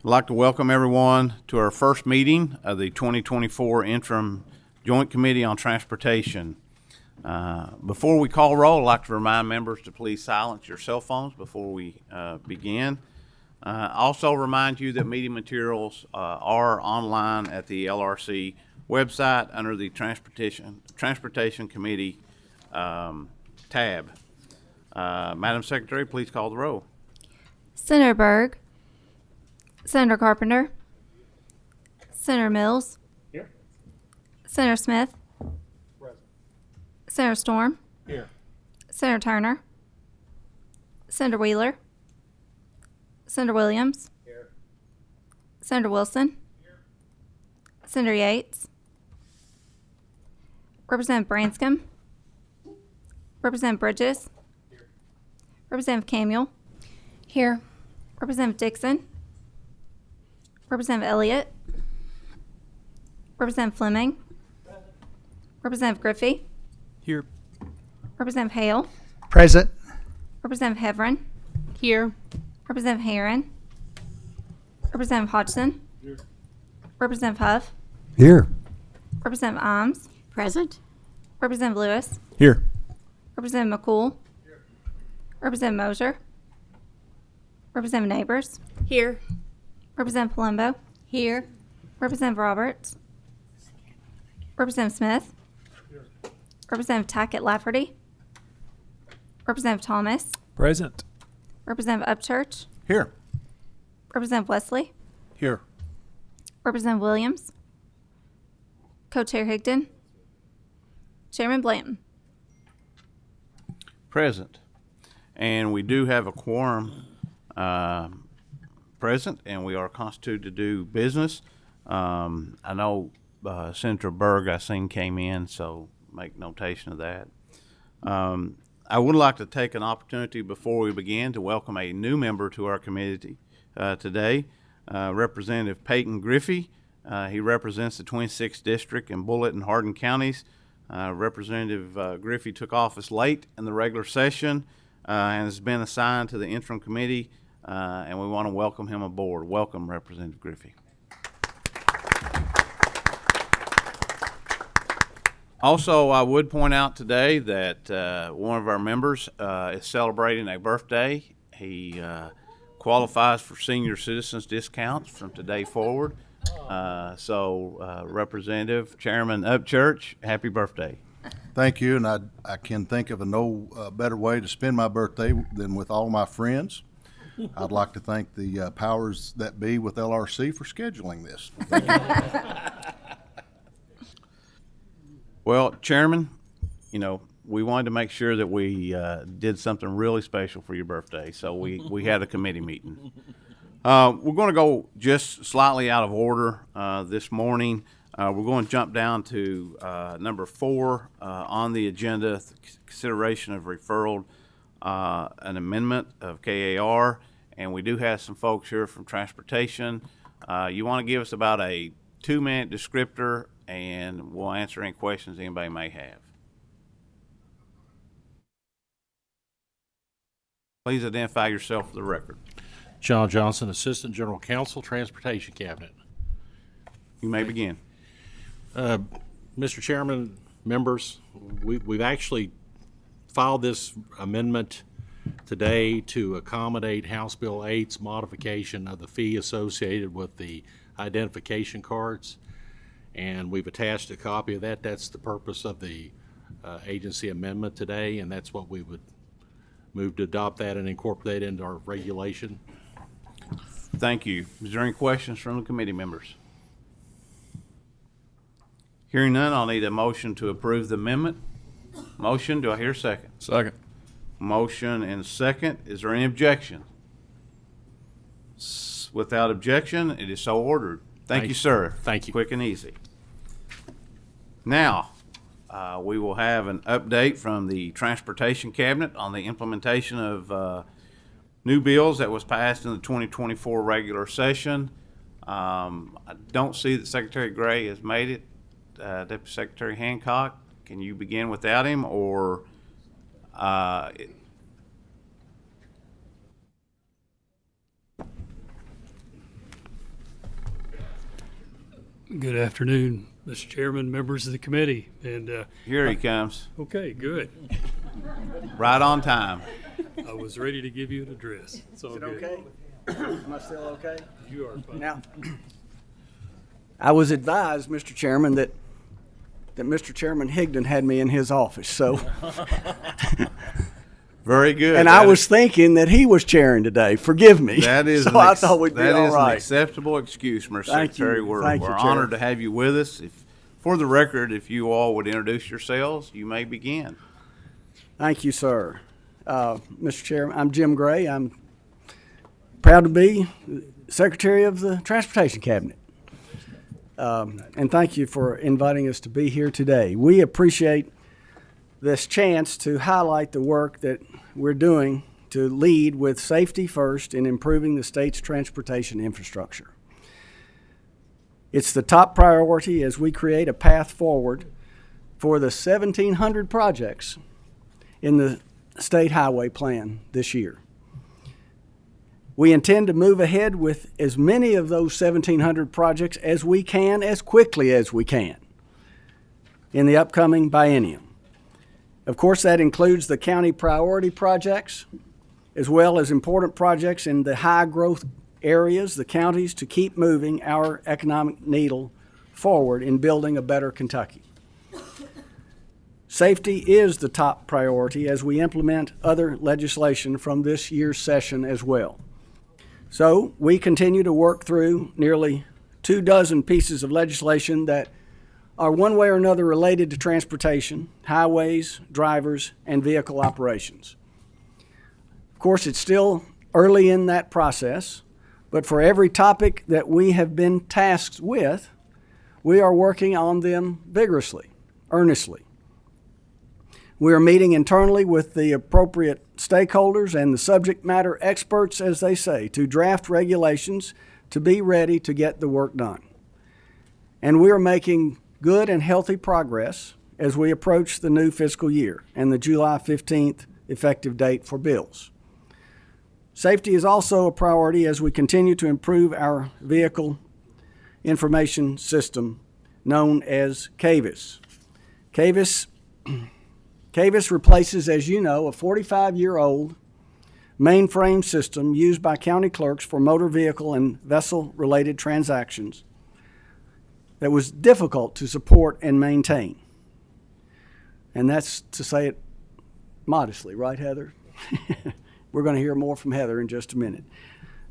I'd like to welcome everyone to our first meeting of the 2024 Interim Joint Committee on Transportation. Before we call roll, I'd like to remind members to please silence your cell phones before we begin. Also remind you that meeting materials are online at the LRC website under the Transportation Committee tab. Madam Secretary, please call the roll. Senator Berg. Senator Carpenter. Senator Mills. Here. Senator Smith. Present. Senator Storm. Here. Senator Turner. Senator Wheeler. Senator Williams. Here. Senator Wilson. Here. Senator Yates. Representative Branscombe. Representative Bridges. Here. Representative Camuel. Here. Representative Dixon. Representative Elliott. Representative Fleming. Representative Griffey. Here. Representative Hale. Present. Representative Heverin. Here. Representative Herron. Representative Hodgson. Here. Representative Huff. Here. Representative Imes. Present. Representative Lewis. Here. Representative McCool. Representative Mosier. Representative Neighbors. Here. Representative Palumbo. Here. Representative Roberts. Representative Smith. Representative Tackett Lafferty. Representative Thomas. Present. Representative Upchurch. Here. Representative Wesley. Here. Representative Williams. Co-Chair Higdon. Chairman Blanton. Present. And we do have a quorum present, and we are constituted to do business. I know Senator Berg, I seen, came in, so make notation of that. I would like to take an opportunity before we begin to welcome a new member to our committee today, Representative Peyton Griffey. He represents the 26th District in Bullitt and Hardin counties. Representative Griffey took office late in the regular session and has been assigned to the interim committee, and we want to welcome him aboard. Welcome, Representative Griffey. Also, I would point out today that one of our members is celebrating a birthday. He qualifies for senior citizens discounts from today forward. Representative Chairman Upchurch, happy birthday. Thank you, and I can think of no better way to spend my birthday than with all my friends. I'd like to thank the powers that be with LRC for scheduling this. Thank you. Well, Chairman, we wanted to make sure that we did something really special for your birthday, so we had a committee meeting. We're going to go just slightly out of order this morning. We're going to jump down to number 4 on the agenda, consideration of referral, an amendment of KAR, and we do have some folks here from transportation. You want to give us about a 2-minute descriptor, and we'll answer any questions anybody may have. Please identify yourself for the record. John Johnson, Assistant General Counsel, Transportation Cabinet. You may begin. Mr. Chairman, members, we've actually filed this amendment today to accommodate House Bill 8's modification of the fee associated with the identification cards. And we've attached a copy of that. That's the purpose of the agency amendment today, and that's what we would move to adopt that and incorporate into our regulation. Thank you. Is there any questions from the committee members? Hearing none, I'll need a motion to approve the amendment. Motion, do I hear a second? Second. Motion and second. Is there any objection? Without objection, it is so ordered. Thank you, sir. Thank you. Quick and easy. Now, we will have an update from the Transportation Cabinet on the implementation of new bills that was passed in the 2024 regular session. I don't see that Secretary Gray has made it. Deputy Secretary Hancock, can you begin without him, or Good afternoon, Mr. Chairman, members of the committee, and Here he comes, okay, good. right on time. I was ready to give you an address. It's all good. Okay? Am I still okay? You are fine. Now, I was advised, Mr. Chairman, that Mr. Chairman Higdon had me in his office, so. Very good. And I was thinking that he was chairing today. Forgive me. That is So I thought we'd be all an right. acceptable excuse, Mr. Thank Secretary. you. We're, Thank you, we're Chair. honored to have you with us. For the record, if you all would introduce yourselves, you may begin. Thank you, sir. Mr. Chairman, I'm Jim Gray. I'm proud to be Secretary of the Transportation Cabinet. And thank you for inviting us to be here today. We appreciate this chance to highlight the work that we're doing to lead with safety first in improving the state's transportation infrastructure. It's the top priority as we create a path forward for the 1,700 projects in the state highway plan this year. We intend to move ahead with as many of those 1,700 projects as we can, as quickly as we can, in the upcoming biennium. Of course, that includes the county priority projects, as well as important projects in the high-growth areas, the counties, to keep moving our economic needle forward in building a better Kentucky. Safety is the top priority as we implement other legislation from this year's session as well. So we continue to work through nearly 24 pieces of legislation that are one way or another related to transportation, highways, drivers, and vehicle operations. Of course, it's still early in that process, but for every topic that we have been tasked with, we are working on them vigorously, earnestly. We are meeting internally with the appropriate stakeholders and the subject matter experts, as they say, to draft regulations to be ready to get the work done. And we are making good and healthy progress as we approach the new fiscal year and the July 15th effective date for bills. Safety is also a priority as we continue to improve our vehicle information system known as CAVIS. CAVIS replaces, as you know, a 45-year-old mainframe system used by county clerks for motor vehicle and vessel-related transactions that was difficult to support and maintain. And that's to say it modestly, right, Heather? We're going to hear more from Heather in just a minute.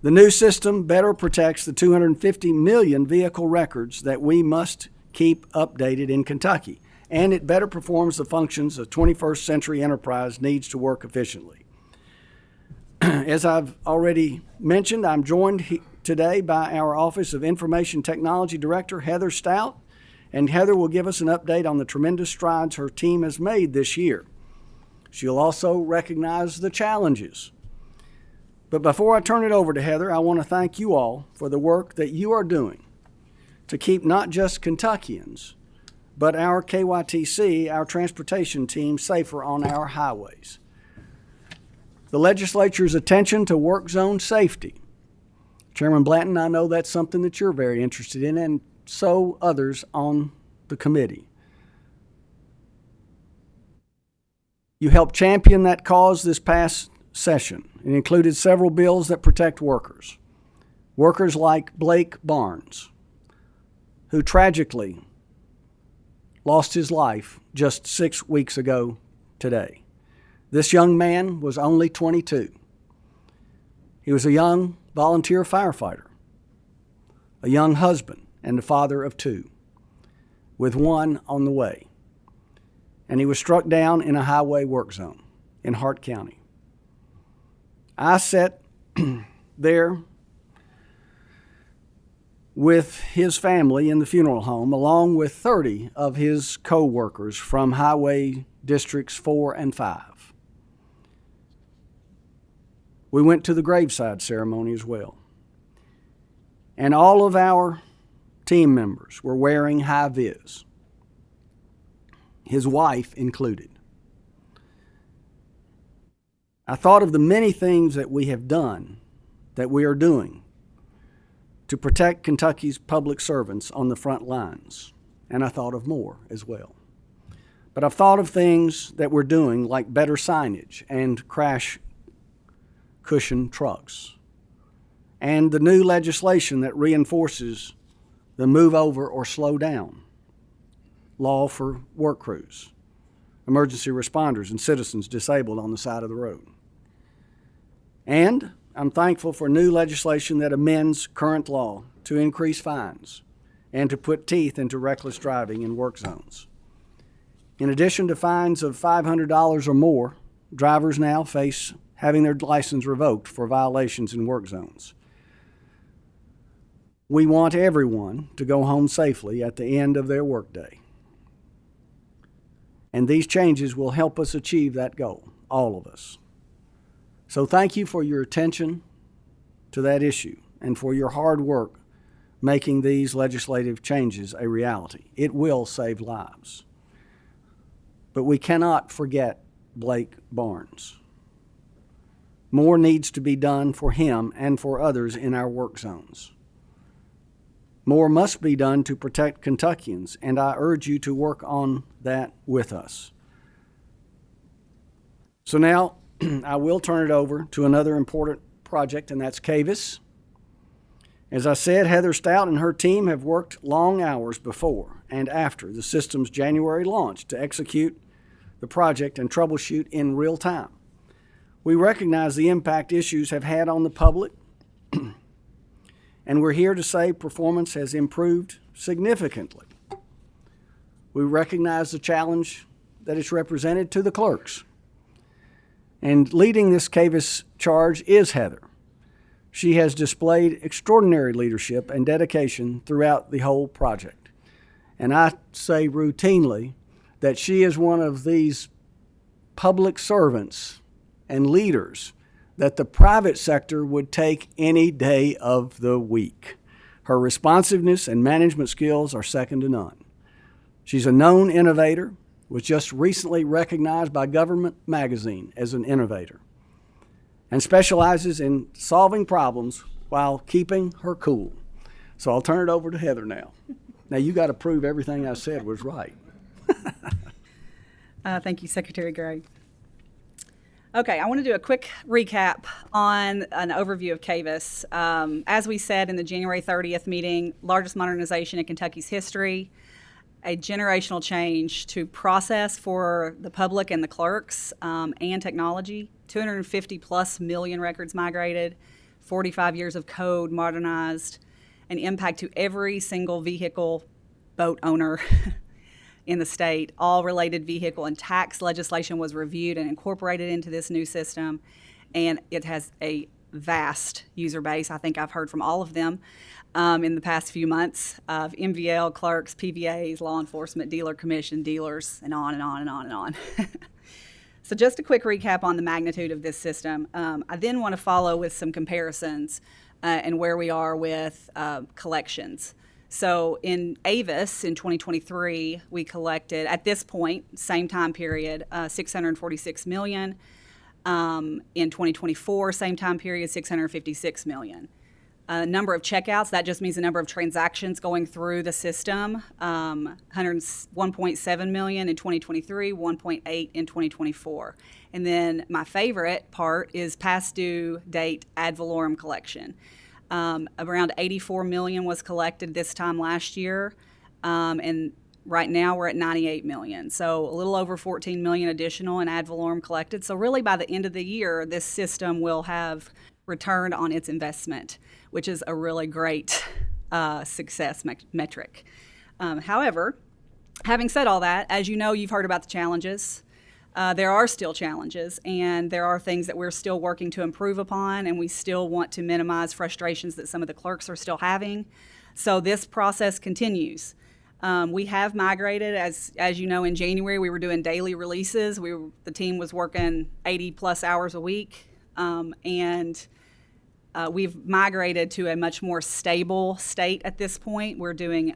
The new system better protects the 250 million vehicle records that we must keep updated in Kentucky, and it better performs the functions a 21st century enterprise needs to work efficiently. As I've already mentioned, I'm joined today by our Office of Information Technology Director, Heather Stout, and Heather will give us an update on the tremendous strides her team has made this year. She'll also recognize the challenges. But before I turn it over to Heather, I want to thank you all for the work that you are doing to keep not just Kentuckians, but our KYTC, our transportation team, safer on our highways. The legislature's attention to work zone safety. Chairman Blanton, I know that's something that you're very interested in, and so others on the committee. You helped champion that cause this past session. It included several bills that protect workers. Workers like Blake Barnes, who tragically lost his life just 6 weeks ago today. This young man was only 22. He was a young volunteer firefighter, a young husband, and the father of 2, with 1 on the way. And he was struck down in a highway work zone in Hart County. I sat there with his family in the funeral home, along with 30 of his co-workers from Highway Districts 4 and 5. We went to the graveside ceremony as well. And all of our team members were wearing high vis, his wife included. I thought of the many things that we have done, that we are doing, to protect Kentucky's public servants on the front lines. And I thought of more as well. But I've thought of things that we're doing, like better signage and crash cushion trucks, and the new legislation that reinforces the move over or slow down law for work crews, emergency responders, and citizens disabled on the side of the road. And I'm thankful for new legislation that amends current law to increase fines and to put teeth into reckless driving in work zones. In addition to fines of $500 or more, drivers now face having their license revoked for violations in work zones. We want everyone to go home safely at the end of their workday. And these changes will help us achieve that goal, all of us. So thank you for your attention to that issue and for your hard work making these legislative changes a reality. It will save lives. But we cannot forget Blake Barnes. More needs to be done for him and for others in our work zones. More must be done to protect Kentuckians, and I urge you to work on that with us. So now I will turn it over to another important project, and that's CAVIS. As I said, Heather Stout and her team have worked long hours before and after the system's January launch to execute the project and troubleshoot in real time. We recognize the impact issues have had on the public, and we're here to say performance has improved significantly. We recognize the challenge that is represented to the clerks. And leading this CAVIS charge is Heather. She has displayed extraordinary leadership and dedication throughout the whole project. And I say routinely that she is one of these public servants and leaders that the private sector would take any day of the week. Her responsiveness and management skills are second to none. She's a known innovator, was just recently recognized by Government Magazine as an innovator, and specializes in solving problems while keeping her cool. So I'll turn it over to Heather now. Now you got to prove everything I said was right. Thank you, Secretary Gray. Okay, I want to do a quick recap on an overview of CAVIS. As we said in the January 30th meeting, largest modernization in Kentucky's history, a generational change to process for the public and the clerks and technology, 250 plus million records migrated, 45 years of code modernized, an impact to every single vehicle boat owner in the state. All related vehicle and tax legislation was reviewed and incorporated into this new system, and it has a vast user base. I think I've heard from all of them in the past few months of MVL, clerks, PVAs, law enforcement, dealer commission, dealers, and on and on and on and on. So just a quick recap on the magnitude of this system. I then want to follow with some comparisons and where we are with collections. So in Avis in 2023, we collected, at this point, same time period, $646 million. In 2024, same time period, $656 million. Number of checkouts, that just means the number of transactions going through the system, 101.7 million in 2023, 1.8 in 2024. And then my favorite part is past due date ad valorem collection. Around 84 million was collected this time last year, and right now we're at 98 million. So a little over 14 million additional in ad valorem collected. So really by the end of the year, this system will have returned on its investment, which is a really great success metric. However, having said all that, as you know, you've heard about the challenges. There are still challenges, and there are things that we're still working to improve upon, and we still want to minimize frustrations that some of the clerks are still having. So this process continues. We have migrated, as you know, in January we were doing daily releases. The team was working 80 plus hours a week, and we've migrated to a much more stable state at this point. We're doing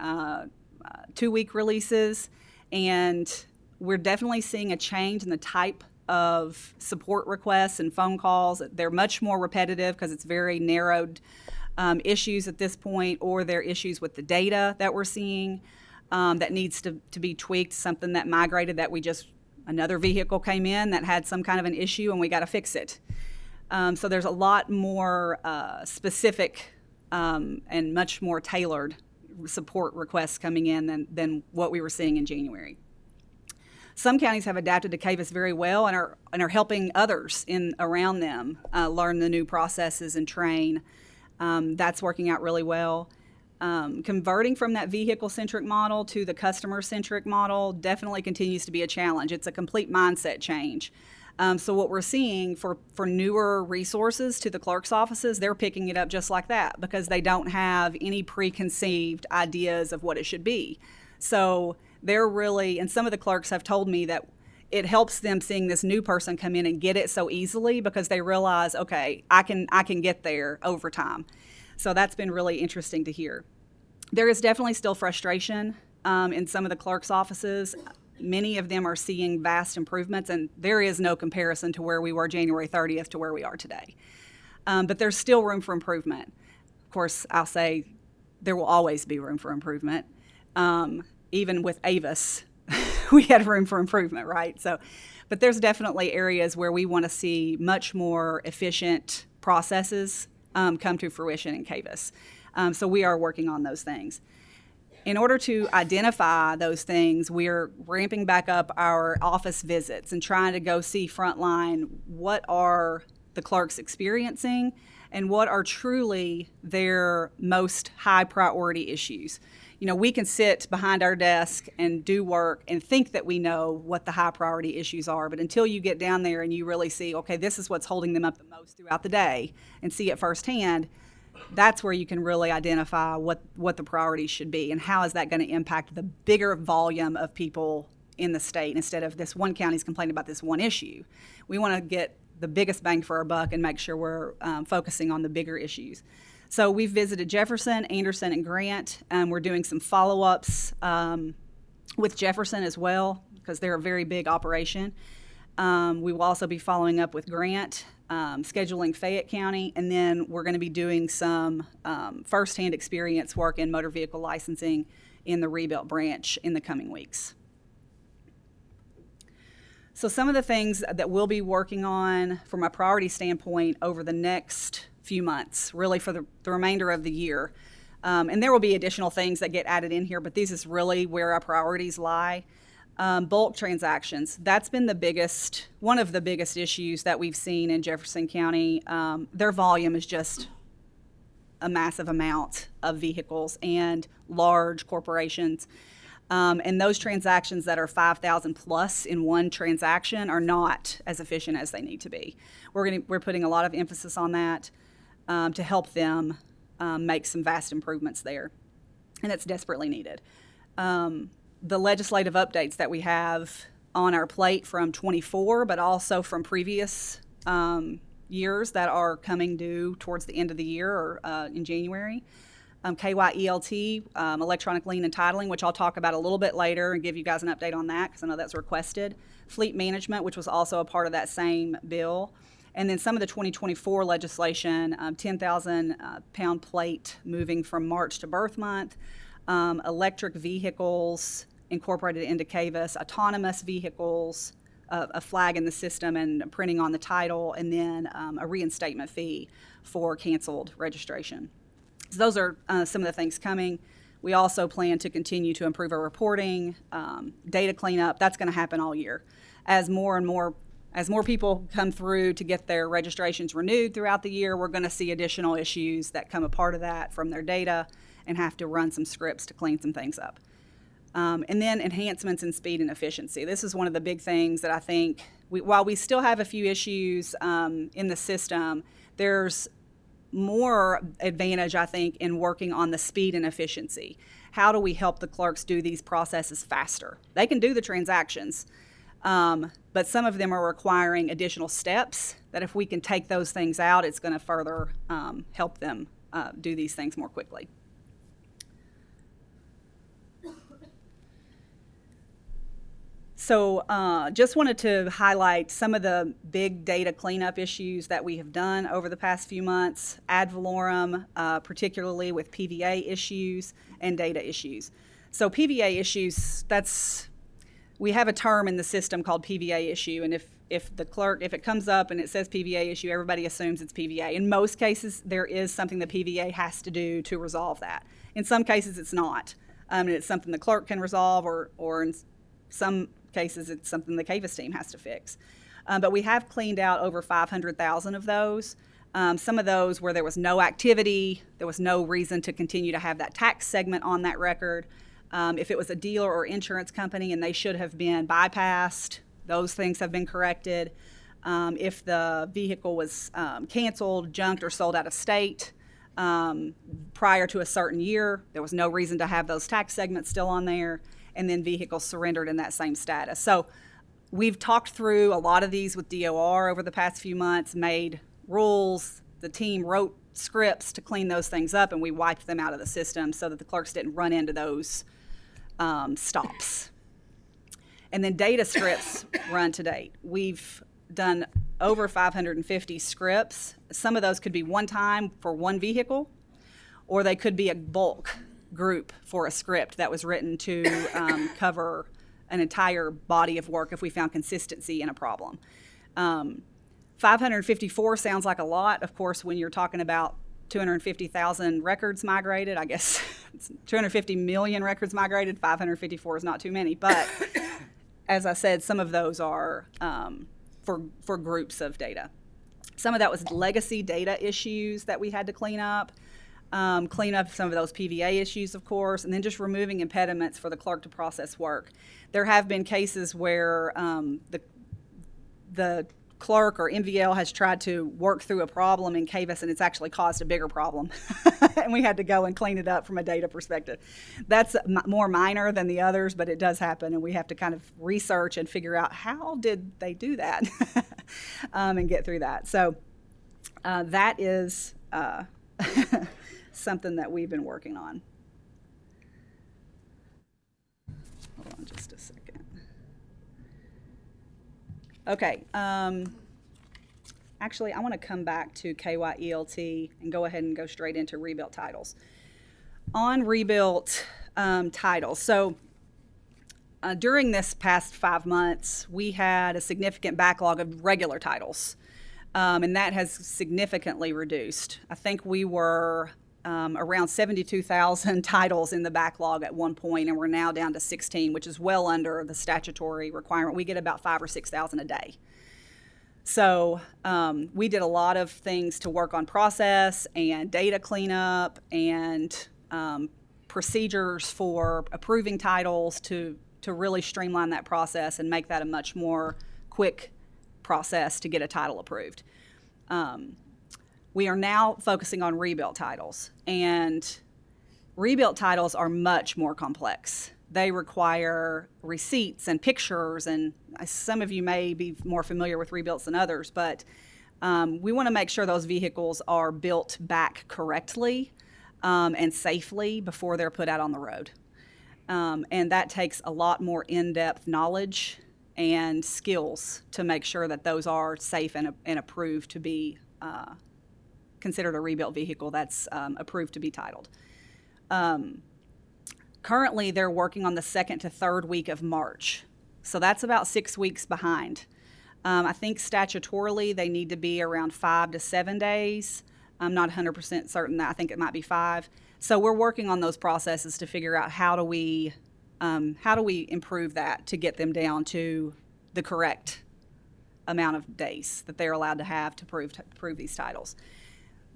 2-week releases, and we're definitely seeing a change in the type of support requests and phone calls. They're much more repetitive because it's very narrowed issues at this point, or they're issues with the data that we're seeing that needs to be tweaked, something that migrated another vehicle came in that had some kind of an issue and we got to fix it. So there's a lot more specific and much more tailored support requests coming in than what we were seeing in January. Some counties have adapted to Cavis very well and are helping others around them learn the new processes and train. That's working out really well. Converting from that vehicle-centric model to the customer-centric model definitely continues to be a challenge. It's a complete mindset change. So what we're seeing for newer resources to the clerk's offices, they're picking it up just like that because they don't have any preconceived ideas of what it should be. So they're really, and some of the clerks have told me that it helps them seeing this new person come in and get it so easily because they realize, okay, I can get there over time. So that's been really interesting to hear. There is definitely still frustration in some of the clerk's offices. Many of them are seeing vast improvements, and there is no comparison to where we were January 30th to where we are today. But there's still room for improvement. Of course, I'll say there will always be room for improvement. Even with Avis, we had room for improvement, right? But there's definitely areas where we want to see much more efficient processes come to fruition in Cavis. So we are working on those things. In order to identify those things, we're ramping back up our office visits and trying to go see frontline what are the clerks experiencing and what are truly their most high priority issues. You know, we can sit behind our desk and do work and think that we know what the high priority issues are, but until you get down there and you really see, okay, this is what's holding them up the most throughout the day and see it firsthand, that's where you can really identify what the priorities should be and how is that going to impact the bigger volume of people in the state instead of this one county's complaining about this one issue. We want to get the biggest bang for our buck and make sure we're focusing on the bigger issues. So we've visited Jefferson, Anderson, and Grant. We're doing some follow-ups with Jefferson as well because they're a very big operation. We will also be following up with Grant, scheduling Fayette County, and then we're going to be doing some firsthand experience work in motor vehicle licensing in the Rebuilt branch in the coming weeks. So some of the things that we'll be working on from a priority standpoint over the next few months, really for the remainder of the year. And there will be additional things that get added in here, but this is really where our priorities lie. Bulk transactions, that's been one of the biggest issues that we've seen in Jefferson County. Their volume is just a massive amount of vehicles and large corporations. And those transactions that are 5,000 plus in one transaction are not as efficient as they need to be. We're putting a lot of emphasis on that to help them make some vast improvements there, and it's desperately needed. The legislative updates that we have on our plate from '24, but also from previous years that are coming due towards the end of the year or in January. KYELT, electronic lien and titling, which I'll talk about a little bit later and give you guys an update on that because I know that's requested. Fleet management, which was also a part of that same bill. And then some of the 2024 legislation, 10,000 pound plate moving from March to birth month, electric vehicles incorporated into Cavis, autonomous vehicles, a flag in the system and printing on the title, and then a reinstatement fee for canceled registration. So those are some of the things coming. We also plan to continue to improve our reporting, data cleanup. That's going to happen all year. As more people come through to get their registrations renewed throughout the year, we're going to see additional issues that come a part of that from their data and have to run some scripts to clean some things up. And then enhancements in speed and efficiency. This is one of the big things that I think, while we still have a few issues in the system, there's more advantage, I think, in working on the speed and efficiency. How do we help the clerks do these processes faster? They can do the transactions, but some of them are requiring additional steps that if we can take those things out, it's going to further help them do these things more quickly. Just wanted to highlight some of the big data cleanup issues that we have done over the past few months, ad valorem, particularly with PVA issues and data issues. So PVA issues, we have a term in the system called PVA issue, and if it comes up and it says PVA issue, everybody assumes it's PVA. In most cases, there is something the PVA has to do to resolve that. In some cases, it's not. And it's something the clerk can resolve, or in some cases, it's something the CAVIS team has to fix. But we have cleaned out over 500,000 of those. Some of those where there was no activity, there was no reason to continue to have that tax segment on that record. If it was a dealer or insurance company and they should have been bypassed, those things have been corrected. If the vehicle was canceled, junked, or sold out of state prior to a certain year, there was no reason to have those tax segments still on there, and then vehicles surrendered in that same status. So we've talked through a lot of these with DOR over the past few months, made rules. The team wrote scripts to clean those things up, and we wiped them out of the system so that the clerks didn't run into those stops. And then data scripts run to date. We've done over 550 scripts. Some of those could be one time for one vehicle, or they could be a bulk group for a script that was written to cover an entire body of work if we found consistency in a problem. 554 sounds like a lot. Of course, when you're talking about 250,000 records migrated, I guess it's 250 million records migrated, 554 is not too many. But as I said, some of those are for groups of data. Some of that was legacy data issues that we had to clean up some of those PVA issues, of course, and then just removing impediments for the clerk to process work. There have been cases where the clerk or MVL has tried to work through a problem in CAVIS and it's actually caused a bigger problem and we had to go and clean it up from a data perspective. That's more minor than the others, but it does happen, and we have to kind of research and figure out how did they do that and get through that. So that is something that we've been working on. Hold on just a second. Okay, actually, I want to come back to KYELT and go ahead and go straight into rebuilt titles. On rebuilt titles, so during this past 5 months, we had a significant backlog of regular titles, and that has significantly reduced. I think we were around 72,000 titles in the backlog at one point, and we're now down to 16, which is well under the statutory requirement. We get about 5,000 or 6,000 a day. So we did a lot of things to work on process and data cleanup and procedures for approving titles to really streamline that process and make that a much more quick process to get a title approved. We are now focusing on rebuilt titles, and rebuilt titles are much more complex. They require receipts and pictures, and some of you may be more familiar with rebuilts than others, but we want to make sure those vehicles are built back correctly and safely before they're put out on the road. And that takes a lot more in-depth knowledge and skills to make sure that those are safe and approved to be considered a rebuilt vehicle that's approved to be titled. Currently, they're working on the 2nd to 3rd week of March, so that's about 6 weeks behind. I think statutorily they need to be around 5 to 7 days. I'm not 100% certain that. I think it might be 5. So we're working on those processes to figure out how do we improve that to get them down to the correct amount of days that they're allowed to have to prove these titles.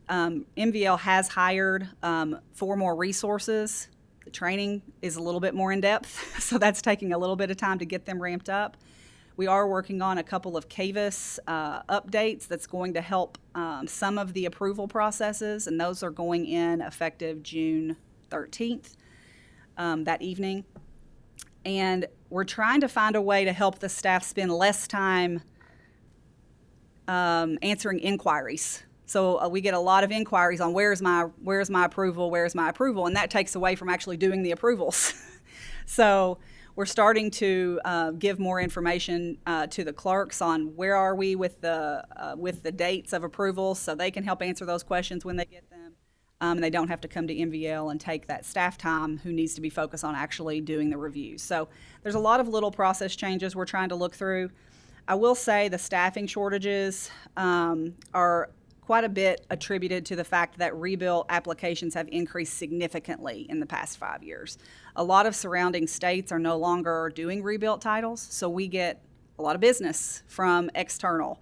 MVL has hired 4 more resources. The training is a little bit more in depth, so that's taking a little bit of time to get them ramped up. We are working on a couple of CAVIS updates that's going to help some of the approval processes, and those are going in effective June 13th, that evening. And we're trying to find a way to help the staff spend less time answering inquiries. So we get a lot of inquiries on where's my approval, and that takes away from actually doing the approvals. So we're starting to give more information to the clerks on where are we with the dates of approvals, so they can help answer those questions when they get them. And they don't have to come to MVL and take that staff time who needs to be focused on actually doing the reviews. So there's a lot of little process changes we're trying to look through. I will say the staffing shortages are quite a bit attributed to the fact that rebuild applications have increased significantly in the past 5 years. A lot of surrounding states are no longer doing rebuilt titles, so we get a lot of business from external.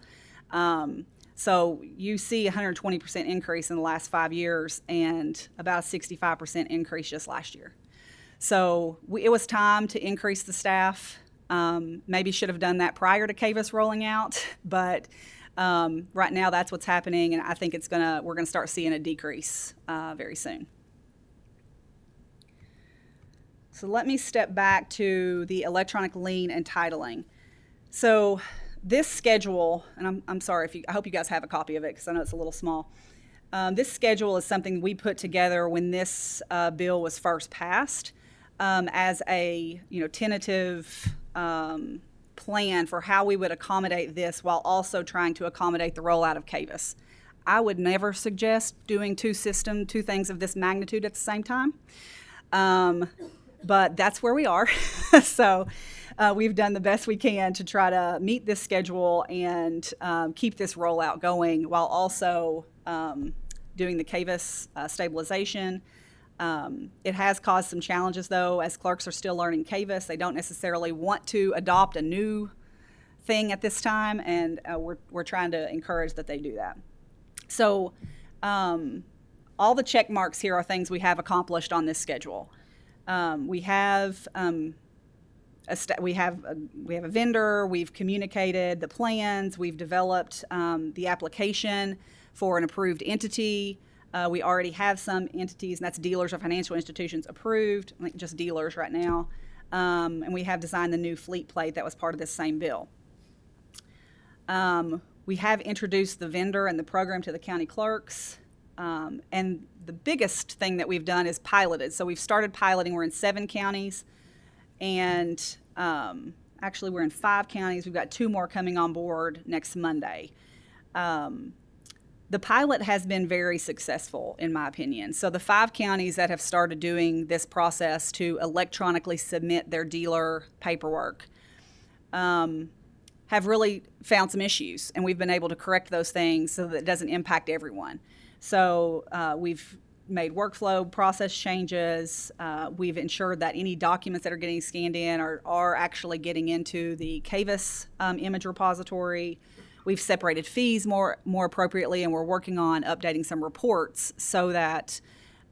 So you see a 120% increase in the last 5 years and about a 65% increase just last year. So it was time to increase the staff. Maybe should have done that prior to CAVUS rolling out, but right now that's what's happening, and I think we're gonna start seeing a decrease very soon. So let me step back to the electronic lien and titling. So this schedule, and I'm sorry I hope you guys have a copy of it because I know it's a little small. This schedule is something we put together when this bill was first passed as a tentative plan for how we would accommodate this while also trying to accommodate the rollout of CAVUS. I would never suggest doing two things of this magnitude at the same time, but that's where we are. So we've done the best we can to try to meet this schedule and keep this rollout going while also doing the CAVUS stabilization. It has caused some challenges, though, as clerks are still learning CAVUS. They don't necessarily want to adopt a new thing at this time, and we're trying to encourage that they do that. So all the check marks here are things we have accomplished on this schedule. We have a vendor, we've communicated the plans, we've developed the application for an approved entity. We already have some entities, and that's dealers or financial institutions approved, I think just dealers right now. And we have designed the new fleet plate that was part of this same bill. We have introduced the vendor and the program to the county clerks. And the biggest thing that we've done is piloted. So we've started piloting. We're in 7 counties. And actually, we're in 5 counties. We've got 2 more coming on board next Monday. The pilot has been very successful, in my opinion. So the 5 counties that have started doing this process to electronically submit their dealer paperwork have really found some issues, and we've been able to correct those things so that it doesn't impact everyone. So we've made workflow process changes. We've ensured that any documents that are getting scanned in are actually getting into the CAVUS image repository. We've separated fees more appropriately, and we're working on updating some reports so that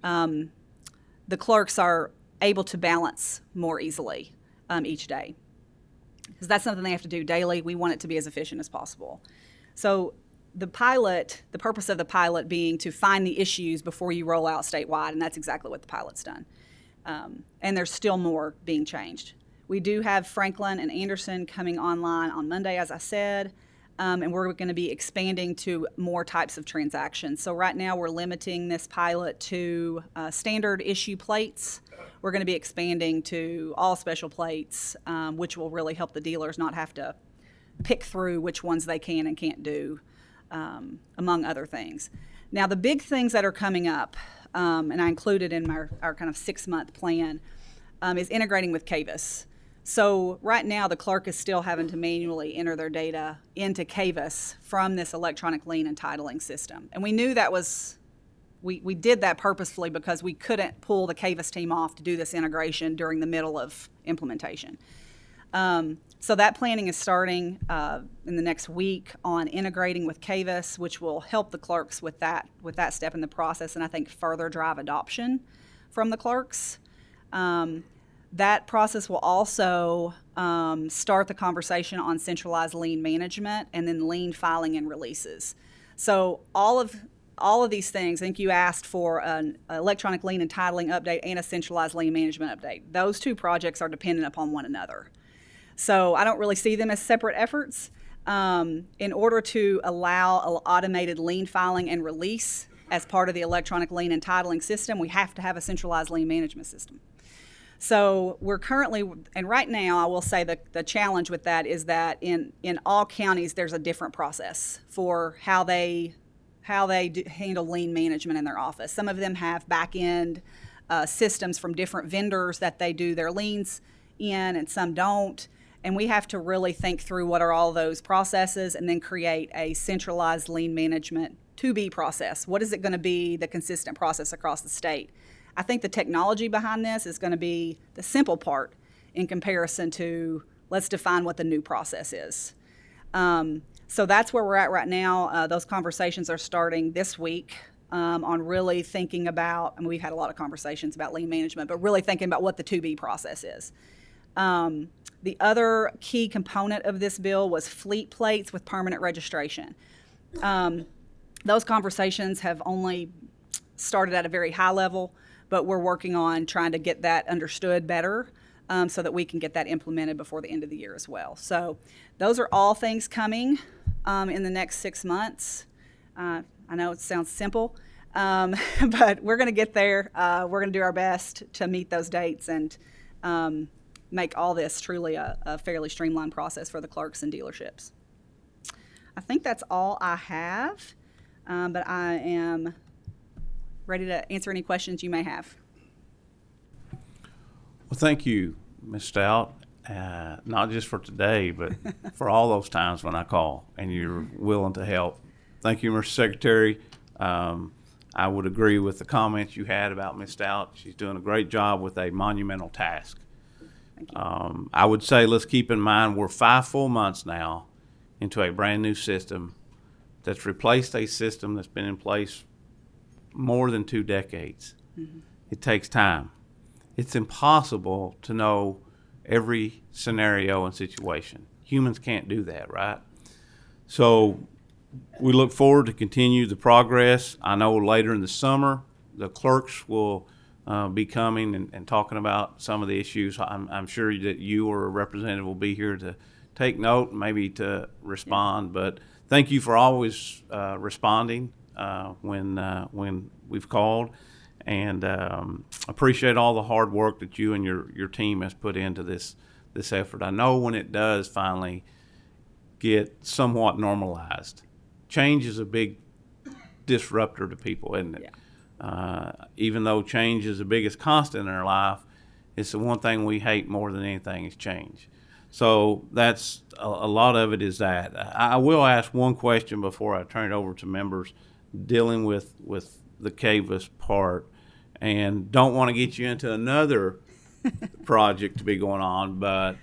the clerks are able to balance more easily each day. Because that's something they have to do daily. We want it to be as efficient as possible. So the purpose of the pilot being to find the issues before you roll out statewide, and that's exactly what the pilot's done. And there's still more being changed. We do have Franklin and Anderson coming online on Monday, as I said. And we're going to be expanding to more types of transactions. So right now we're limiting this pilot to standard issue plates. We're going to be expanding to all special plates, which will really help the dealers not have to pick through which ones they can and can't do, among other things. Now the big things that are coming up, and I included in our kind of 6-month plan, is integrating with CAVUS. So right now, the clerk is still having to manually enter their data into CAVUS from this electronic lien and titling system. And we knew that we did that purposefully because we couldn't pull the CAVUS team off to do this integration during the middle of implementation. So that planning is starting in the next week on integrating with CAVUS, which will help the clerks with that step in the process, and I think further drive adoption from the clerks. That process will also start the conversation on centralized lien management and then lien filing and releases. So all of these things, I think you asked for an electronic lien and titling update and a centralized lien management update. Those 2 projects are dependent upon one another. So I don't really see them as separate efforts. In order to allow automated lien filing and release as part of the electronic lien and titling system, we have to have a centralized lien management system. So we're currently, and right now, I will say the challenge with that is that in all counties, there's a different process for how they handle lien management in their office. Some of them have back-end systems from different vendors that they do their liens in, and some don't. And we have to really think through what are all those processes and then create a centralized lien management to-be process. What is it going to be, the consistent process across the state? I think the technology behind this is going to be the simple part in comparison to let's define what the new process is. So that's where we're at right now. Those conversations are starting this week on really thinking about, I mean, we've had a lot of conversations about lien management, but really thinking about what the to-be process is. The other key component of this bill was fleet plates with permanent registration. Those conversations have only started at a very high level, but we're working on trying to get that understood better so that we can get that implemented before the end of the year as well. So those are all things coming in the next 6 months. I know it sounds simple, but we're going to get there. We're going to do our best to meet those dates and make all this truly a fairly streamlined process for the clerks and dealerships. I think that's all I have, but I am ready to answer any questions you may have. Well, thank you, Ms. Stout, not just for today, but for all those times when I call and you're willing to help. Thank you, Mr. Secretary. I would agree with the comments you had about Ms. Stout. She's doing a great job with a monumental task. I would say let's keep in mind we're 5 full months now into a brand new system that's replaced a system that's been in place more than 2 decades. Mm-hmm. It takes time. It's impossible to know every scenario and situation. Humans can't do that, right? So we look forward to continue the progress. I know later in the summer, the clerks will be coming and talking about some of the issues. I'm sure that you or a representative will be here to take note and maybe to respond. But thank you for always responding when we've called, and appreciate all the hard work that you and your team has put into this effort. I know when it does finally get somewhat normalized, change is a big disruptor to people, isn't it? Yeah. Even though change is the biggest constant in our life, it's the one thing we hate more than anything is change. So that's a lot of it is that. I will ask one question before I turn it over to members dealing with the CAVUS part, and don't want to get you into another project to be going on, but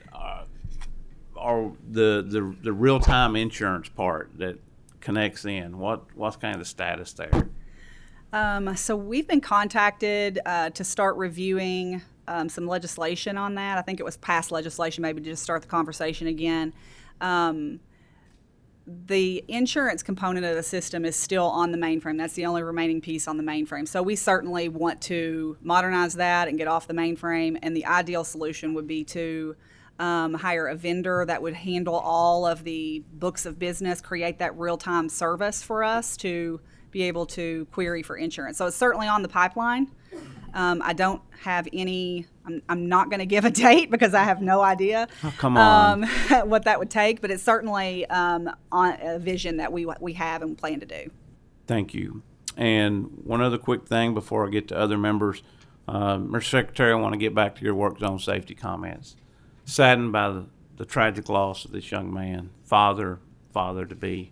the real-time insurance part that connects in, what's kind of the status there? So we've been contacted to start reviewing some legislation on that. I think it was past legislation, maybe to just start the conversation again. The insurance component of the system is still on the mainframe. That's the only remaining piece on the mainframe. So we certainly want to modernize that and get off the mainframe. And the ideal solution would be to hire a vendor that would handle all of the books of business, create that real-time service for us to be able to query for insurance. So it's certainly on the pipeline. I don't have any, I'm not going to give a date because I have no idea what that would take, but it's certainly on a vision that we have and plan to do. Thank you. And one other quick thing before I get to other members. Mr. Secretary, I want to get back to your work zone safety comments. Saddened by the tragic loss of this young man, father-to-be.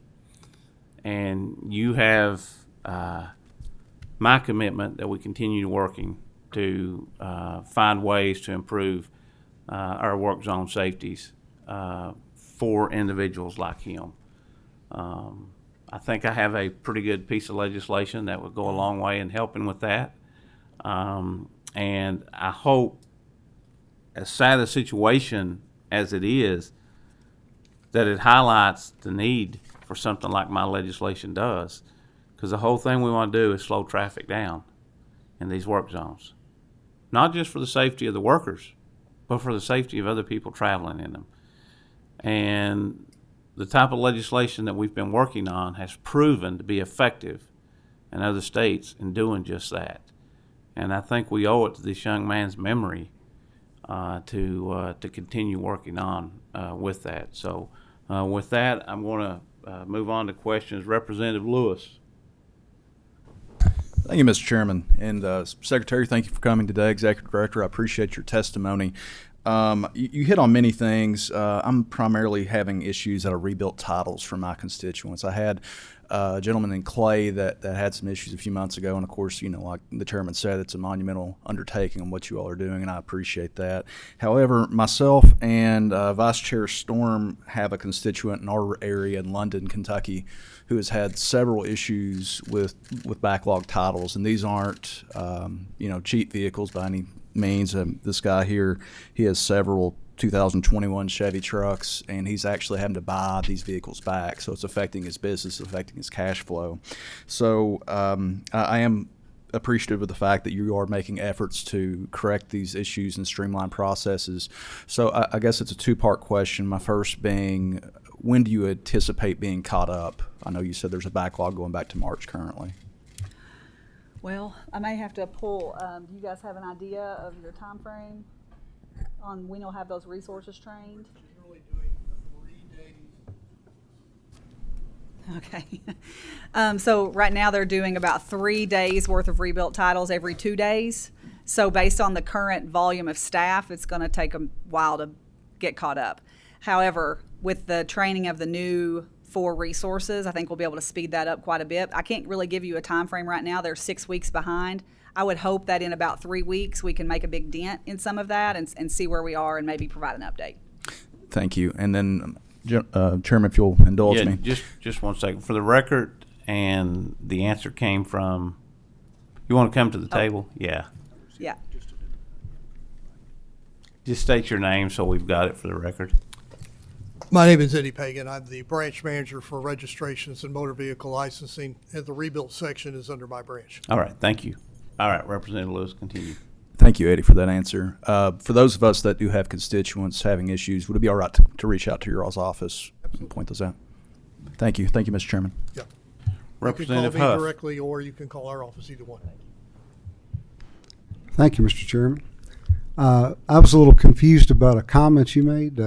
And you have my commitment that we continue working to find ways to improve our work zone safeties for individuals like him. I think I have a pretty good piece of legislation that would go a long way in helping with that. And I hope, as sad a situation as it is, that it highlights the need for something like my legislation does. Because the whole thing we want to do is slow traffic down in these work zones. Not just for the safety of the workers, but for the safety of other people traveling in them. And the type of legislation that we've been working on has proven to be effective in other states in doing just that. And I think we owe it to this young man's memory to continue working on with that. So with that, I'm going to move on to questions. Representative Lewis. Thank you, Mr. Chairman. And Secretary, thank you for coming today. Executive Director, I appreciate your testimony. You hit on many things. I'm primarily having issues that are rebuilt titles from my constituents. I had a gentleman in Clay that had some issues a few months ago, and of course, you know, like the chairman said, it's a monumental undertaking on what you all are doing, and I appreciate that. However, myself and Vice Chair Storm have a constituent in our area in London, Kentucky, who has had several issues with backlog titles, and these aren't cheap vehicles by any means. This guy here, he has several 2021 Chevy trucks, and he's actually having to buy these vehicles back, so it's affecting his business, affecting his cash flow. So I am appreciative of the fact that you are making efforts to correct these issues and streamline processes. So I guess it's a two-part question. My first being, when do you anticipate being caught up? I know you said there's a backlog going back to March currently. Well, I may have to pull, do you guys have an idea of your time frame on when you'll have those resources trained? Generally doing 3 days. Okay. So right now they're doing about 3 days worth of rebuilt titles every 2 days. So based on the current volume of staff, it's going to take a while to get caught up. However, with the training of the new 4 resources, I think we'll be able to speed that up quite a bit. I can't really give you a time frame right now. They're 6 weeks behind. I would hope that in about 3 weeks we can make a big dent in some of that and see where we are and maybe provide an update. Thank you. And then, Chairman, if you'll indulge me. Just 1 second. For the record, and the answer came from, you want to come to the table? Yeah. Yeah. Just state your name so we've got it for the record. My name is Eddie Pagan. I'm the branch manager for registrations and motor vehicle licensing, and the rebuilt section is under my branch. All right. Thank you. All right. Representative Lewis, continue. Thank you, Eddie, for that answer. For those of us that do have constituents having issues, would it be all right to reach out to your all's office and point those out? Thank you. Thank you, Mr. Chairman. Yeah. Representative You can call me Huff. directly, or you can call our office, either one. Thank you, Mr. Chairman. I was a little confused about a comment you made.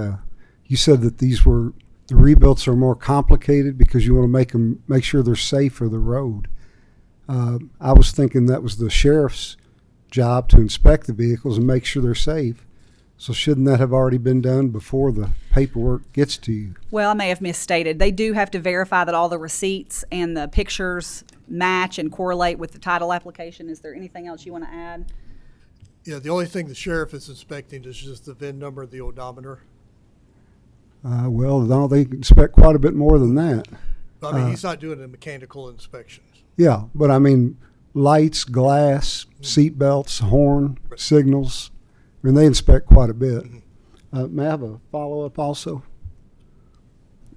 You said that the rebuilds are more complicated because you want to make sure they're safe for the road. I was thinking that was the sheriff's job to inspect the vehicles and make sure they're safe. So shouldn't that have already been done before the paperwork gets to you? Well, I may have misstated. They do have to verify that all the receipts and the pictures match and correlate with the title application. Is there anything else you want to add? Yeah, the only thing the sheriff is inspecting is just the VIN number of the odometer. Well, no, they inspect quite a bit more than that. I mean, he's not doing a mechanical inspections. Yeah, but I mean, lights, glass, seat belts, horn, signals. I mean, they inspect quite a bit. May I have a follow-up also?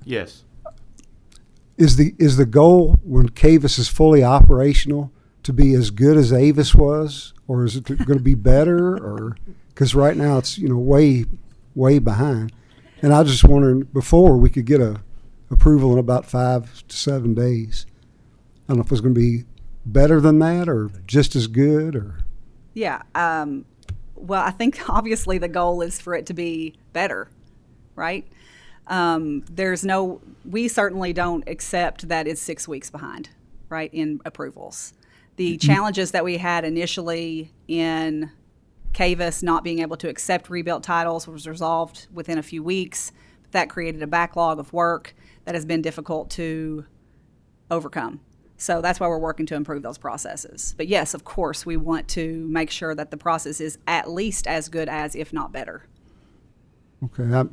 Yes. Is the goal when Cavis is fully operational to be as good as Avis was, or is it going to be better? Or because right now it's way behind. And I was just wondering, before we could get a approval in about 5 to 7 days. I don't know if it's going to be better than that or just as good or. Yeah. Well, I think obviously the goal is for it to be better, right? We certainly don't accept that it's 6 weeks behind, right, in approvals. The challenges that we had initially in Cavis not being able to accept rebuilt titles was resolved within a few weeks. That created a backlog of work that has been difficult to overcome. So that's why we're working to improve those processes. But yes, of course, we want to make sure that the process is at least as good as, if not better. Okay.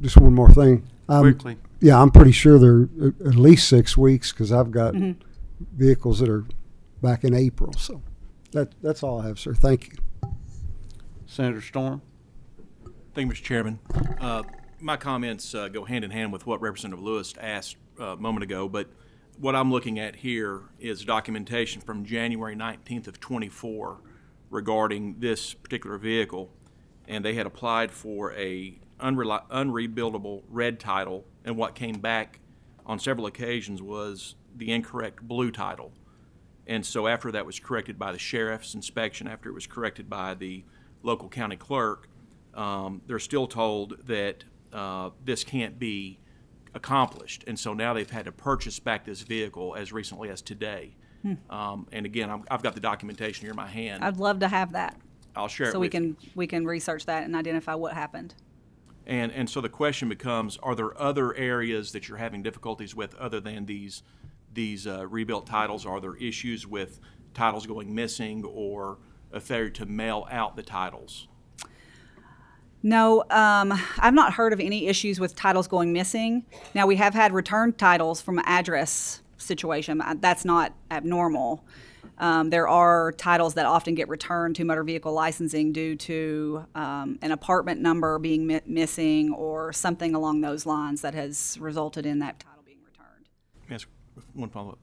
Just one more thing. Quickly. Yeah, I'm pretty sure they're at least 6 weeks because I've got vehicles that are back in April. So that's all I have, sir. Thank you. Senator Storm. Thank you, Mr. Chairman. My comments go hand in hand with what Representative Lewis asked a moment ago, but what I'm looking at here is documentation from January 19th of 24 regarding this particular vehicle, and they had applied for a unrebuildable red title, and what came back on several occasions was the incorrect blue title. And so after that was corrected by the sheriff's inspection, after it was corrected by the local county clerk, they're still told that this can't be accomplished. And so now they've had to purchase back this vehicle as recently as today. And again, I've got the documentation here in my hand. I'd love to have that. I'll share it So with you. we can research that and identify what happened. And so the question becomes, are there other areas that you're having difficulties with other than these rebuilt titles? Are there issues with titles going missing or a failure to mail out the titles? No, I've not heard of any issues with titles going missing. Now, we have had returned titles from an address situation. That's not abnormal. There are titles that often get returned to motor vehicle licensing due to an apartment number being missing or something along those lines that has resulted in that title being returned. Yes, one follow-up.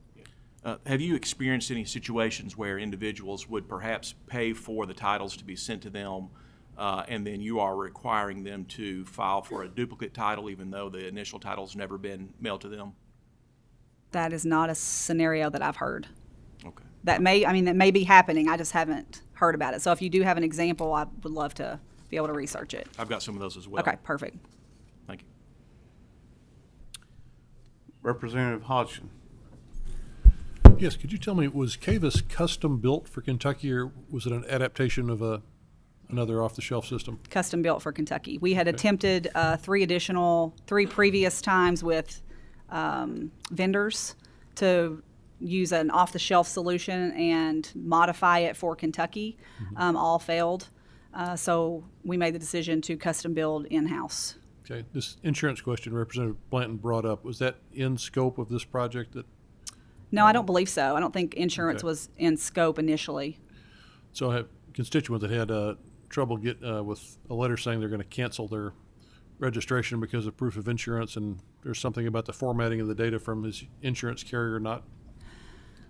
Have you experienced any situations where individuals would perhaps pay for the titles to be sent to them, and then you are requiring them to file for a duplicate title even though the initial title's never been mailed to them? That is not a scenario that I've heard. Okay. That may be happening. I just haven't heard about it. So if you do have an example, I would love to be able to research it. I've got some of those as well. Okay, perfect. Thank you. Representative Hodgson. Yes, could you tell me, was Cavis custom built for Kentucky, or was it an adaptation of another off-the-shelf system? Custom built for Kentucky. We had attempted three previous times with vendors to use an off-the-shelf solution and modify it for Kentucky. All failed. So we made the decision to custom build in-house. Okay, this insurance question Representative Blanton brought up, was that in scope of this project? No, I don't believe so. I don't think insurance Okay. was in scope initially. So I have constituents that had trouble with a letter saying they're going to cancel their registration because of proof of insurance, and there's something about the formatting of the data from his insurance carrier not.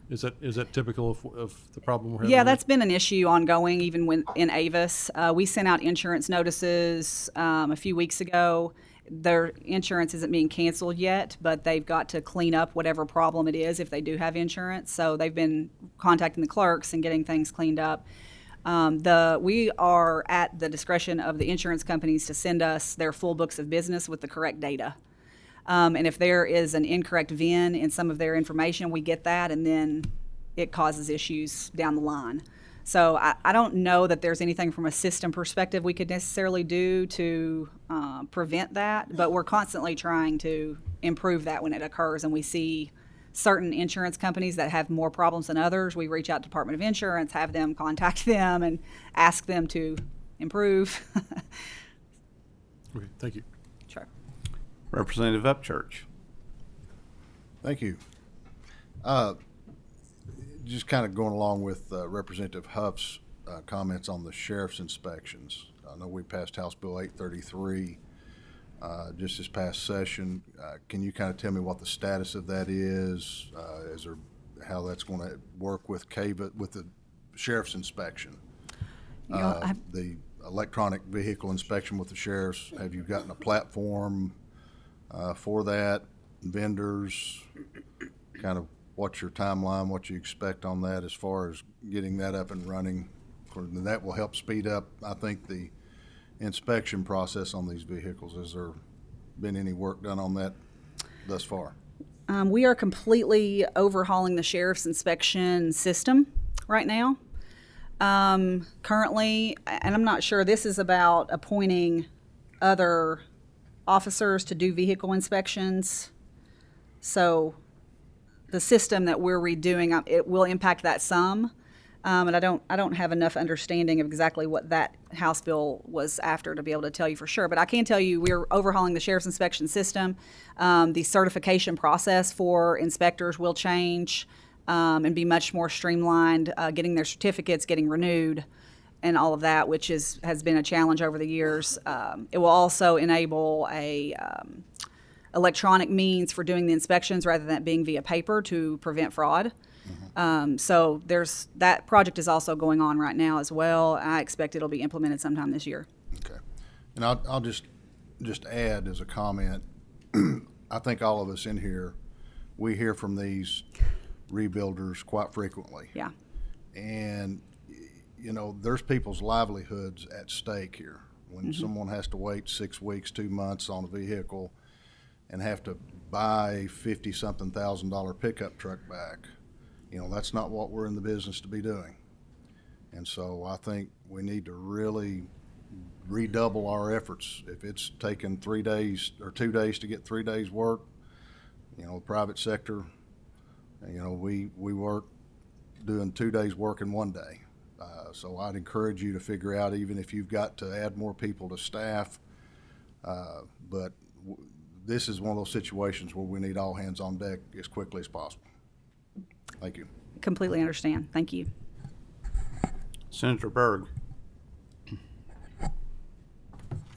Is that typical of the problem we're having? Yeah, here? that's been an issue ongoing, even when in Avis. We sent out insurance notices a few weeks ago. Their insurance isn't being canceled yet, but they've got to clean up whatever problem it is if they do have insurance. So they've been contacting the clerks and getting things cleaned up. We are at the discretion of the insurance companies to send us their full books of business with the correct data. And if there is an incorrect VIN in some of their information, we get that, and then it causes issues down the line. So I don't know that there's anything from a system perspective we could necessarily do to prevent that, but we're constantly trying to improve that when it occurs, and we see certain insurance companies that have more problems than others. We reach out to Department of Insurance, have them contact them, and ask them to improve. Okay, thank you. Sure. Representative Upchurch. Thank you. Just kind of going along with Representative Huff's comments on the sheriff's inspections. I know we passed House Bill 833 just this past session. Can you kind of tell me what the status of that is? How that's going to work with with the sheriff's inspection? The electronic vehicle inspection with the sheriffs. Have you gotten a platform for that? Vendors, kind of what's your timeline, what you expect on that as far as getting that up and running? That will help speed up, I think, the inspection process on these vehicles. Has there been any work done on that thus far? We are completely overhauling the sheriff's inspection system right now. Currently, and I'm not sure, this is about appointing other officers to do vehicle inspections. So the system that we're redoing, it will impact that some. And I don't have enough understanding of exactly what that House bill was after to be able to tell you for sure. But I can tell you we're overhauling the sheriff's inspection system. The certification process for inspectors will change and be much more streamlined, getting their certificates, getting renewed, and all of that, which has been a challenge over the years. It will also enable a electronic means for doing the inspections rather than it being via paper to prevent fraud. So that project is also going on right now as well. I expect it'll be implemented sometime this year. Okay. And I'll just add as a comment, I think all of us in here, we hear from these rebuilders quite frequently. Yeah. And you know, there's people's livelihoods at stake here. When someone has to wait 6 weeks, 2 months on a vehicle and have to buy $50-something thousand pickup truck back, you know, that's not what we're in the business to be doing. And so I think we need to really redouble our efforts. If it's taken 3 days or 2 days to get 3 days work, you know, the private sector, you know, we work doing 2 days work in 1 day. So I'd encourage you to figure out, even if you've got to add more people to staff, but this is one of those situations where we need all hands on deck as quickly as possible. Thank you. Completely understand. Thank you. Senator Berg.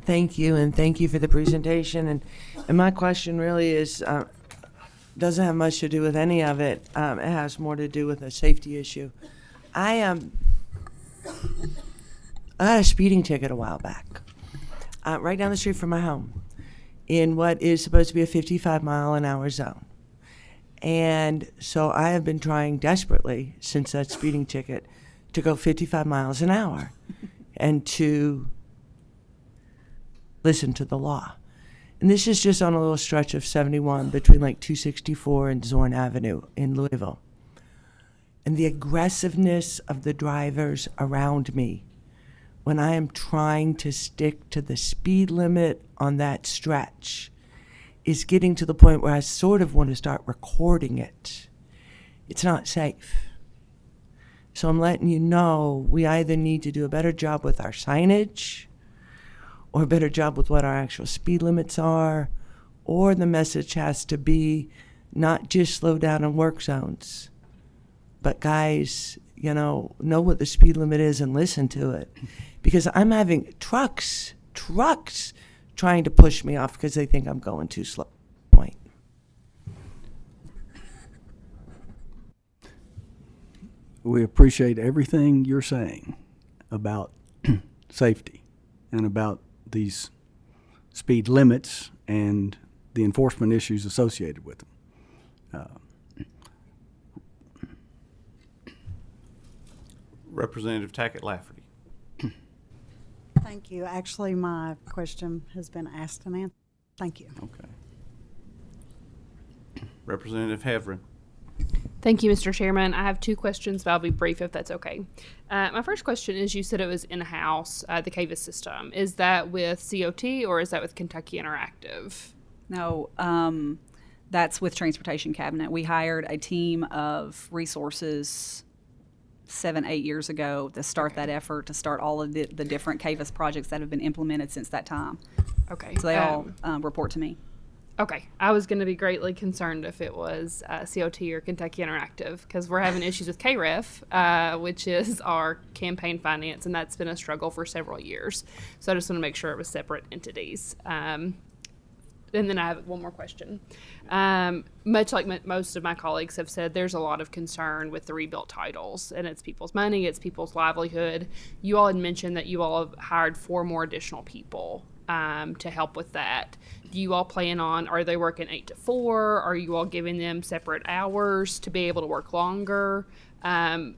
Thank you, and thank you for the presentation. And my question really is, doesn't have much to do with any of it. It has more to do with a safety issue. I had a speeding ticket a while back, right down the street from my home, in what is supposed to be a 55-mile-an-hour zone. And so I have been trying desperately since that speeding ticket to go 55 miles an hour and to listen to the law. And this is just on a little stretch of 71 between like 264 and Zorn Avenue in Louisville. And the aggressiveness of the drivers around me when I am trying to stick to the speed limit on that stretch is getting to the point where I sort of want to start recording it. It's not safe. So I'm letting you know we either need to do a better job with our signage or a better job with what our actual speed limits are, or the message has to be not just slow down in work zones, but guys, you know what the speed limit is and listen to it. Because I'm having trucks trying to push me off because they think I'm going too slow. Point. We appreciate everything you're saying about safety and about these speed limits and the enforcement issues associated with them. Representative Tackett Lafferty. Thank you. Actually, my question has been asked and answered. Thank you. Okay. Representative Heverin. Thank you, Mr. Chairman. I have 2 questions, but I'll be brief if that's okay. My first question is, you said it was in-house, the CAVIS system. Is that with COT or is that with Kentucky Interactive? No, that's with Transportation Cabinet. We hired a team of resources 7-8 years ago to start that effort, to start all of the different CAVIS projects that have been implemented since that time. Okay. So they all report to me. Okay. I was going to be greatly concerned if it was COT or Kentucky Interactive, because we're having issues with KREF, which is our campaign finance, and that's been a struggle for several years. So I just want to make sure it was separate entities. And then I have one more question. Much like most of my colleagues have said, there's a lot of concern with the rebuilt titles, and it's people's money, it's people's livelihood. You all had mentioned that you all have hired 4 more additional people to help with that. Do you all plan on, are they working 8 to 4? Are you all giving them separate hours to be able to work longer? I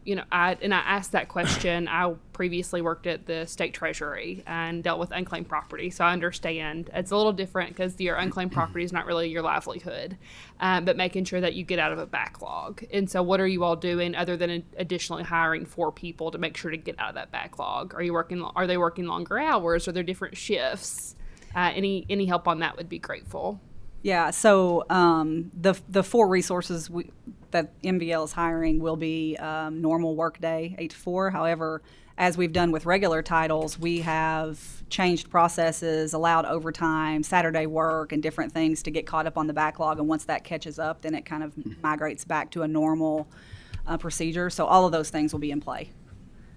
asked that question. I previously worked at the state treasury and dealt with unclaimed property, so I understand it's a little different because your unclaimed property is not really your livelihood, but making sure that you get out of a backlog. And so what are you all doing other than additionally hiring 4 people to make sure to get out of that backlog? Are they working longer hours? Are there different shifts? Any help on that would be grateful. Yeah, so the 4 resources that MVL is hiring will be normal workday, 8 to 4. However, as we've done with regular titles, we have changed processes, allowed overtime, Saturday work, and different things to get caught up on the backlog. And once that catches up, then it kind of migrates back to a normal procedure. So all of those things will be in play.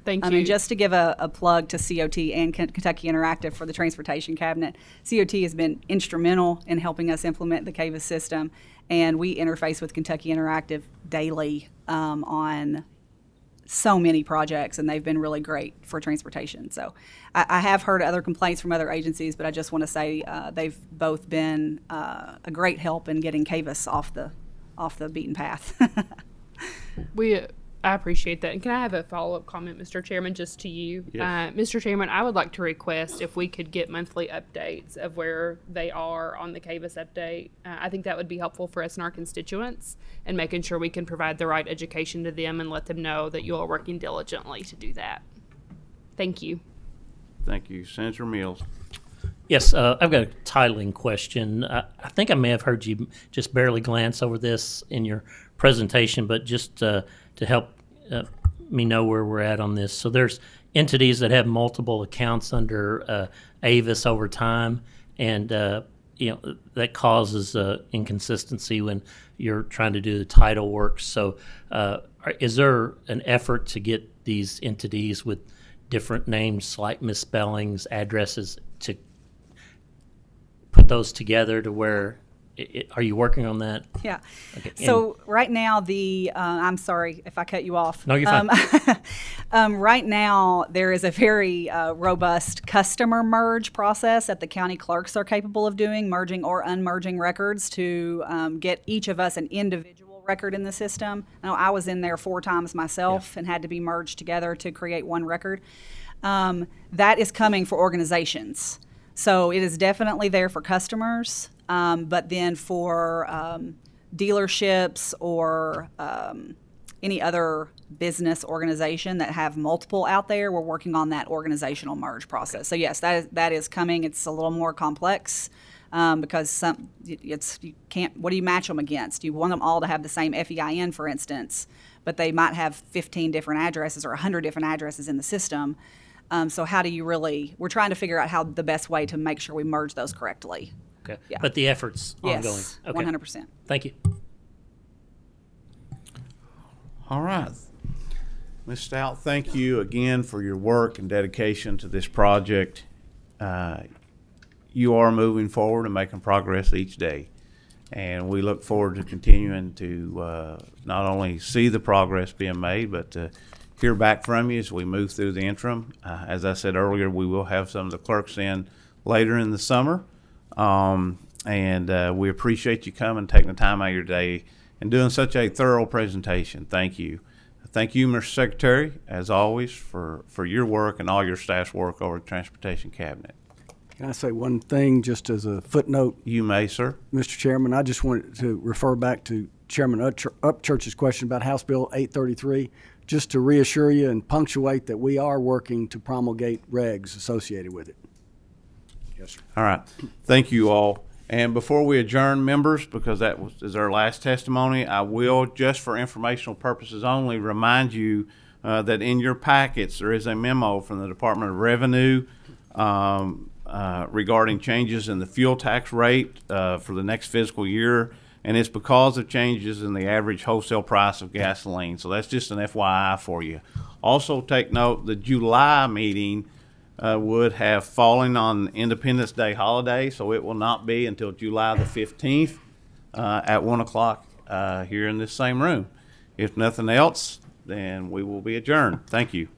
Thank you. I mean, just to give a plug to COT and Kentucky Interactive for the Transportation Cabinet, COT has been instrumental in helping us implement the CAVIS system, and we interface with Kentucky Interactive daily on so many projects, and they've been really great for transportation. So I have heard other complaints from other agencies, but I just want to say they've both been a great help in getting CAVIS off the beaten path. I appreciate that. And can I have a follow-up comment, Mr. Chairman, just to you? Yes. Mr. Chairman, I would like to request if we could get monthly updates of where they are on the CAVIS update. I think that would be helpful for us and our constituents, and making sure we can provide the right education to them and let them know that you are working diligently to do that. Thank you. Thank you. Senator Mills. Yes, I've got a titling question. I think I may have heard you just barely glance over this in your presentation, but just to help me know where we're at on this. So there's entities that have multiple accounts under Avis over time, and that causes inconsistency when you're trying to do the title work. So is there an effort to get these entities with different names, slight misspellings, addresses, to put those together to where, are you working on that? Yeah. Okay. So right now, I'm sorry if I cut you off. No, you're fine. Right now, there is a very robust customer merge process that the county clerks are capable of doing, merging or unmerging records to get each of us an individual record in the system. I know I was in there 4 times myself and had to be merged together to create one record. That is coming for organizations. So it is definitely there for customers, but then for dealerships or any other business organization that have multiple out there, we're working on that organizational merge process. So yes, that is coming. It's a little more complex because you can't. What do you match them against? You want them all to have the same FEIN, for instance, but they might have 15 different addresses or 100 different addresses in the system. So how do you really, we're trying to figure out how the best way to make sure we merge those correctly. Okay. Yeah. But the effort's ongoing. Yes, Okay. 100%. Thank you. All right. Ms. Stout, thank you again for your work and dedication to this project. You are moving forward and making progress each day. And we look forward to continuing to not only see the progress being made, but to hear back from you as we move through the interim. As I said earlier, we will have some of the clerks in later in the summer. And we appreciate you coming, taking the time out of your day, and doing such a thorough presentation. Thank you. Thank you, Mr. Secretary, as always, for your work and all your staff's work over the Transportation Cabinet. Can I say one thing just as a footnote? You may, sir. Mr. Chairman, I just wanted to refer back to Chairman Upchurch's question about House Bill 833, just to reassure you and punctuate that we are working to promulgate regs associated with it. Yes, sir. All right. Thank you all. And before we adjourn, members, because is our last testimony, I will, just for informational purposes only, remind you that in your packets there is a memo from the Department of Revenue regarding changes in the fuel tax rate for the next fiscal year. And it's because of changes in the average wholesale price of gasoline. So that's just an FYI for you. Also take note, the July meeting would have fallen on Independence Day holiday, so it will not be until July the 15th at 1 o'clock here in this same room. If nothing else, then we will be adjourned. Thank you.